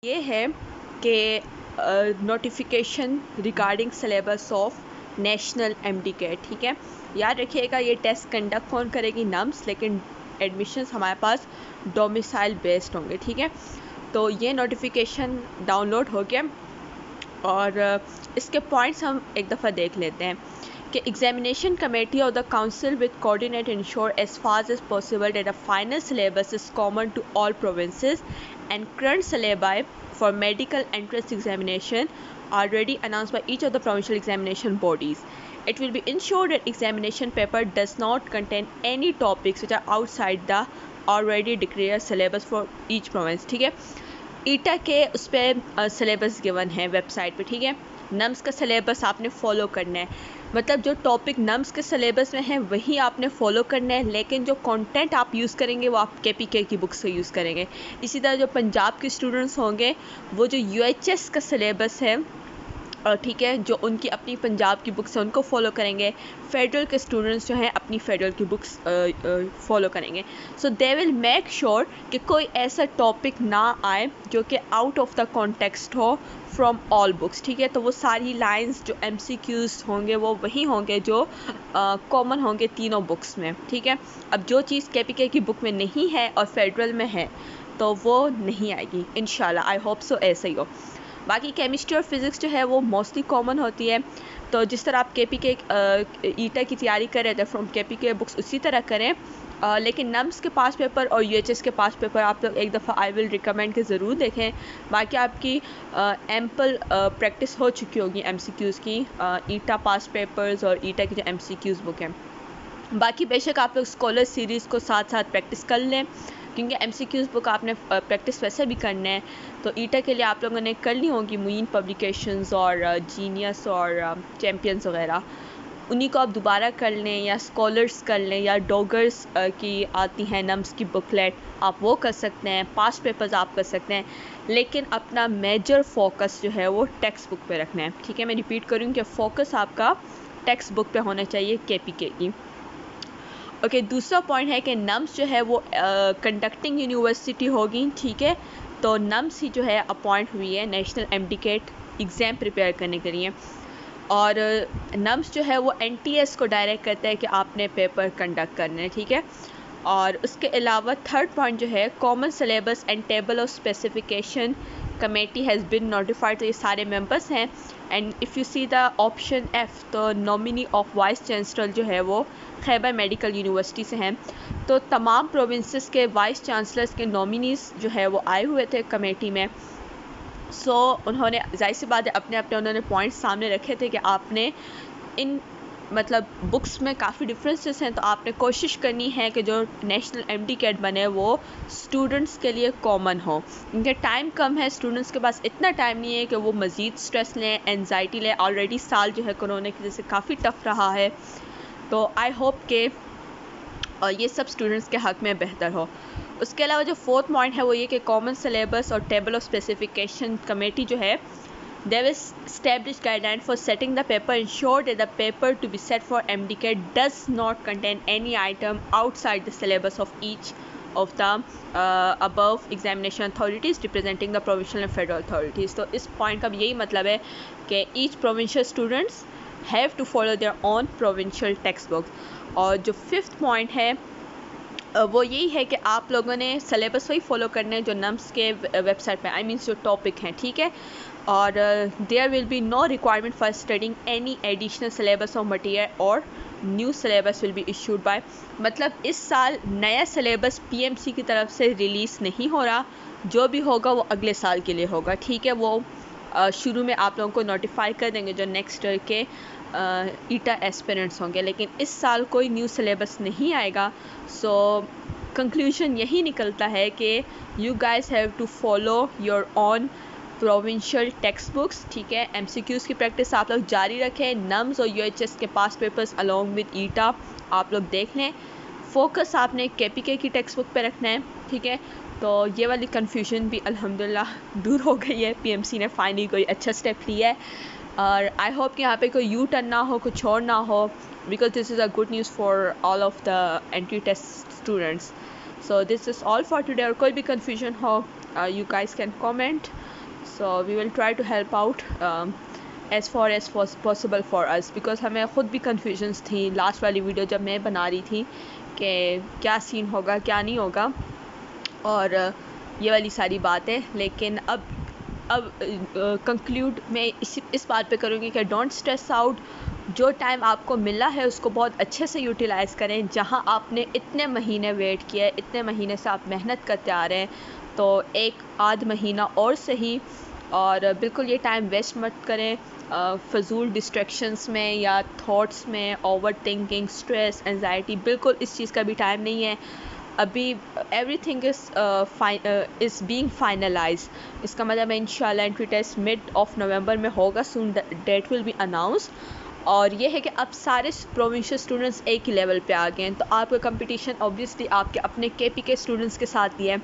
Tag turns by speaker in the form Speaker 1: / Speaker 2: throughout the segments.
Speaker 1: ये है कि notification regarding syllabus of national MDCAT. ठीक है, याद रखिएगा ये टेस्ट कंडक्ट कौन करेगी, नम्स, लेकिन एडमिशन्स हमारे पास डोमिसाइल बेस्ड होंगे। ठीक है, तो ये नोटिफिकेशन डाउनलोड हो गया और इसके पॉइंट्स हम एक दफ़ा देख लेते हैं कि examination committee of the council with coordinate ensure as fast as possible that a final syllabus is common to all provinces and current syllabi for medical entrance examination already announced by each of the provincial examination bodies. It will be ensured that examination paper does not contain any topics which are outside the already declared syllabus for each province. ठीक है, ईटा के उस पर syllabus given है website पे। ठीक है, nums का सिलेबस आपने फॉलो करना है, मतलब जो टॉपिक नम्स के सिलेबस में है वही आपने फॉलो करना है, लेकिन जो कंटेंट आप यूज़ करेंगे वो आप के की बुक से यूज़ करेंगे। इसी तरह जो पंजाब के स्टूडेंट्स होंगे वो जो यूएचएस का सिलेबस है, ठीक है, जो उनकी अपनी पंजाब की बुक्स हैं उनको फॉलो करेंगे। फेडरल के स्टूडेंट्स जो हैं अपनी फेडरल की बुक्स फॉलो करेंगे। सो दे विल मेक श्योर कि कोई ऐसा टॉपिक ना आए जो कि आउट ऑफ द कॉन्टेक्स्ट हो फ्रॉम ऑल बुक्स। ठीक है, तो वो सारी लाइंस जो एमसीक्यूज़ होंगे वो वही होंगे जो कॉमन होंगे तीनों बुक्स में। ठीक है, अब जो चीज़ के की बुक में नहीं है और फेडरल में है तो वो नहीं आएगी इंशाल्लाह। आई होप सो ऐसा ही हो। बाकी केमिस्ट्री और फिज़िक्स जो है वो मोस्टली कॉमन होती है, तो जिस तरह आप के ईटा की तैयारी कर रहे थे फ्रॉम के बुक्स उसी तरह करें। लेकिन नम्स के पास पेपर और यूएचएस के पास पेपर आप लोग एक दफ़ा आई विल रिकमेंड के ज़रूर देखें। बाकी आपकी एम्पल प्रैक्टिस हो चुकी होगी एमसीक्यूज़ की, ईटा पास पेपर्स और ईटा की जो एमसीक्यूज़ बुक हैं। बाकी बेशक आप लोग स्कॉलर सीरीज़ को साथ साथ प्रैक्टिस कर लें, क्योंकि एमसीक्यूज़ बुक आपने प्रैक्टिस वैसे भी करना है। तो ईटा के लिए आप लोगों ने करनी होगी मुइन पब्लिकेशंस और जीनियस और चैम्पियंस वगैरह, उन्हीं को आप दोबारा कर लें, या स्कॉलर्स कर लें, या डॉगर्स की आती हैं नम्स की बुकलेट, आप वो कर सकते हैं। पास्ट पेपर्स आप कर सकते हैं, लेकिन अपना मेजर फोकस जो है वो टेक्स्ट बुक पे रखना है। ठीक है, मैं रिपीट करूँ कि फ़ोकस आपका टेक्स्ट बुक पे होना चाहिए के की। ओके, दूसरा पॉइंट है कि नम्स जो है वो कंडक्टिंग यूनिवर्सिटी होगी। ठीक है, तो नम्स ही जो है अपॉइंट हुई है नेशनल एमडीकेट एग्ज़ाम प्रिपेयर करने के लिए, और नम्स जो है वो एनटीएस को डायरेक्ट करता है कि आपने पेपर कंडक्ट करने हैं। ठीक है, और उसके अलावा थर्ड पॉइंट जो है common syllabus and table of specification committee has been notified. तो ये सारे मेंबर्स हैं, and if you see the option F, तो नॉमिनी ऑफ वाइस चांसलर जो है वो खैबर मेडिकल यूनिवर्सिटी से हैं। तो तमाम प्रोविंसेस के वाइस चांसलर्स के नॉमिनीज़ जो है वो आए हुए थे कमेटी में। सो उन्होंने जाहिर सी बात है अपने अपने उन्होंने पॉइंट्स सामने रखे थे कि आपने इन मतलब बुक्स में काफ़ी डिफरेंसेस हैं, तो आपने कोशिश करनी है कि जो नेशनल एमडीकेट बने वो स्टूडेंट्स के लिए कॉमन हो, क्योंकि टाइम कम है, स्टूडेंट्स के पास इतना टाइम नहीं है कि वो मज़ीद स्ट्रेस लें, एनजाइटी लें। ऑलरेडी साल जो है कोरोना की वजह से काफ़ी टफ रहा है, तो आई होप के ये सब स्टूडेंट्स के हक़ में बेहतर हो। उसके अलावा जो फोर्थ पॉइंट है वो ये कि कॉमन सिलेबस और टेबल ऑफ स्पेसिफिकेशन कमेटी जो है, they will establish guidelines for setting the paper, ensure that the paper to be set for MDCAT does not contain any item outside the syllabus of each of the above examination authorities representing the provincial and federal authorities. तो इस point का यही मतलब है कि each provincial students have to follow their own provincial textbooks. और जो fifth point है वो यही है कि आप लोगों ने सिलेबस वही फॉलो करना है जो नम्स के वेबसाइट पे, आई मीन्स जो टॉपिक हैं। ठीक है, और there will be no requirement for studying any additional syllabus of material और new syllabus will be issued by, मतलब इस साल नया सिलेबस पीएमसी की तरफ से रिलीज़ नहीं हो रहा, जो भी होगा वो अगले साल के लिए होगा। ठीक है, वो शुरू में आप लोगों को नोटिफाई कर देंगे जो नेक्स्ट ईयर के ईटा एस्पिरेंट्स होंगे, लेकिन इस साल कोई न्यू सिलेबस नहीं आएगा। सो कंक्लूजन यही निकलता है कि you guys have to follow your own provincial text books. ठीक है, एमसीक्यूज़ की प्रैक्टिस आप लोग जारी रखें, नम्स और यूएचएस के पास पेपर्स अलॉन्ग विद ईटा आप लोग देख लें। फोकस आपने के की टेक्स्ट बुक पे रखना है। ठीक है, तो ये वाली कन्फ्यूजन भी अल्हम्दुलिल्लाह दूर हो गई है, पीएमसी ने फाइनली कोई अच्छा स्टेप लिया है, और आई होप कि यहाँ पे कोई यू टर्न ना हो, कुछ और ना हो, because this is a good news for all of the entry test students. So this is all for today, और कोई भी कन्फ्यूजन हो you guys can comment. So we will try to help out as far as possible for us, because हमें ख़ुद भी confusions थी last वाली video जब मैं बना रही थी कि क्या सीन होगा क्या नहीं होगा और ये वाली सारी बातें। लेकिन अब कंक्लूड मैं इस बात पे करूँगी कि डोंट स्ट्रेस आउट। जो टाइम आपको मिला है उसको बहुत अच्छे से यूटिलाइज़ करें। जहाँ आपने इतने महीने वेट किया है, इतने महीने से आप मेहनत करते आ रहे हैं, तो एक आध महीना और सही, और बिल्कुल ये टाइम वेस्ट मत करें फ़जूल डिस्ट्रैक्शंस में या थॉट्स में, ओवर थिंकिंग, स्ट्रेस, एंजाइटी। बिल्कुल इस चीज़ का भी टाइम नहीं है अभी। Everything is being finalize. इसका मतलब है इंशाल्लाह entry test mid of November में होगा, soon date will be announce. और ये है कि अब सारे प्रोविंशियल स्टूडेंट्स एक ही लेवल पे आ गए हैं, तो आपका कंपटीशन ऑब्वियसली आपके अपने केपी के स्टूडेंट्स के साथ ही है,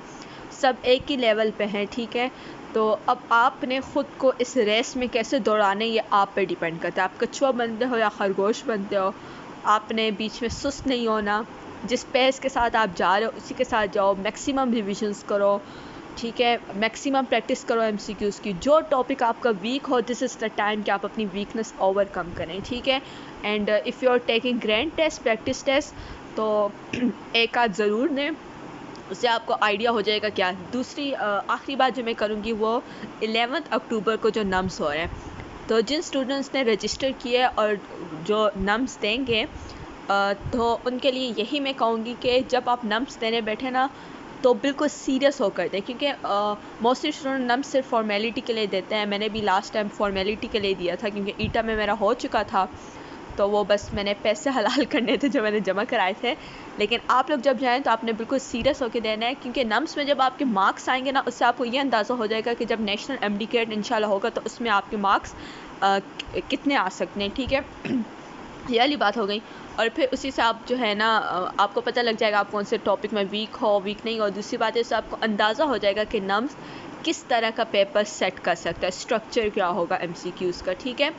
Speaker 1: सब एक ही लेवल पे हैं, ठीक है। तो अब आपने ख़ुद को इस रेस में कैसे दौड़ाने, ये आप पे डिपेंड करता है। आप कछुआ बनते हो या खरगोश बनते हो, आपने बीच में सुस्त नहीं होना। जिस पेस के साथ आप जा रहे हो उसी के साथ जाओ, मैक्सिमम रिविजन्स करो, ठीक है, मैक्सिमम प्रैक्टिस करो एमसीक्यूज़ की। जो टॉपिक आपका वीक हो, दिस इज़ द टाइम कि आप अपनी वीकनेस ओवरकम करें, ठीक है। And if you are taking grand test, practice test, तो एक आध ज़रूर दें, उससे आपको आइडिया हो जाएगा क्या। दूसरी आखिरी बात जो मैं करूँगी वो 11 अक्टूबर को जो नम्स हो रहे हैं, तो जिन स्टूडेंट्स ने रजिस्टर किया और जो नम्स देंगे तो उनके लिए यही मैं कहूँगी कि जब आप नम्स देने बैठे ना तो बिल्कुल सीरियस होकर दें, क्योंकि मोस्टली स्टूडेंट नम्स सिर्फ फॉर्मेलिटी के लिए देते हैं। मैंने भी लास्ट टाइम फॉर्मेलिटी के लिए दिया था क्योंकि ईटा में मेरा हो चुका था, तो वो बस मैंने पैसे हलाल करने थे जो मैंने जमा कराए थे। लेकिन आप लोग जब जाएं तो आपने बिल्कुल सीरियस होकर देना है, क्योंकि नम्स में जब आपके मार्क्स आएंगे ना, उससे आपको ये अंदाज़ा हो जाएगा कि जब नेशनल एमडीकेट इंशाल्लाह होगा तो उसमें आपके मार्क्स कितने आ सकते हैं, ठीक है। ये वाली बात हो गई। और फिर उसी से आप जो है ना आपको पता लग जाएगा आप कौन से टॉपिक में वीक हो, वीक नहीं हो। दूसरी बात है उससे आपको अंदाज़ा हो जाएगा कि नम्स किस तरह का पेपर सेट कर सकता है, स्ट्रक्चर क्या होगा एमसीक्यूज़ का, ठीक है।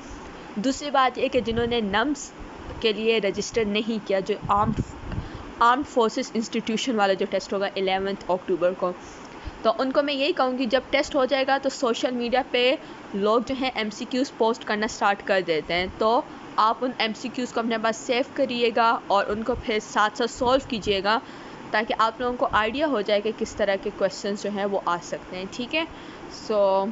Speaker 1: दूसरी बात ये कि जिन्होंने नम्स के लिए रजिस्टर नहीं किया, जो आर्म्ड फोर्सेस इंस्टीट्यूशन वाला जो टेस्ट होगा 11 अक्टूबर को, तो उनको मैं यही कहूँगी जब टेस्ट हो जाएगा तो सोशल मीडिया पे लोग जो हैं एमसीक्यूज़ पोस्ट करना स्टार्ट कर देते हैं, तो आप उन एमसीक्यूज़ को अपने पास सेव करिएगा और उनको फिर साथ साथ सॉल्व कीजिएगा, ताकि आप लोगों को आइडिया हो जाए कि किस तरह के क्वेश्चंस जो हैं वो आ सकते हैं, ठीक है। सो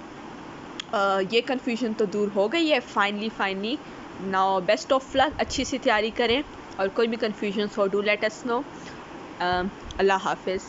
Speaker 1: ये कन्फ्यूजन तो दूर हो गई है finally. Now best of luck, अच्छी सी तैयारी करें और कोई भी कन्फ्यूजन हो डू लेट अस नो। अल्लाह हाफिज़।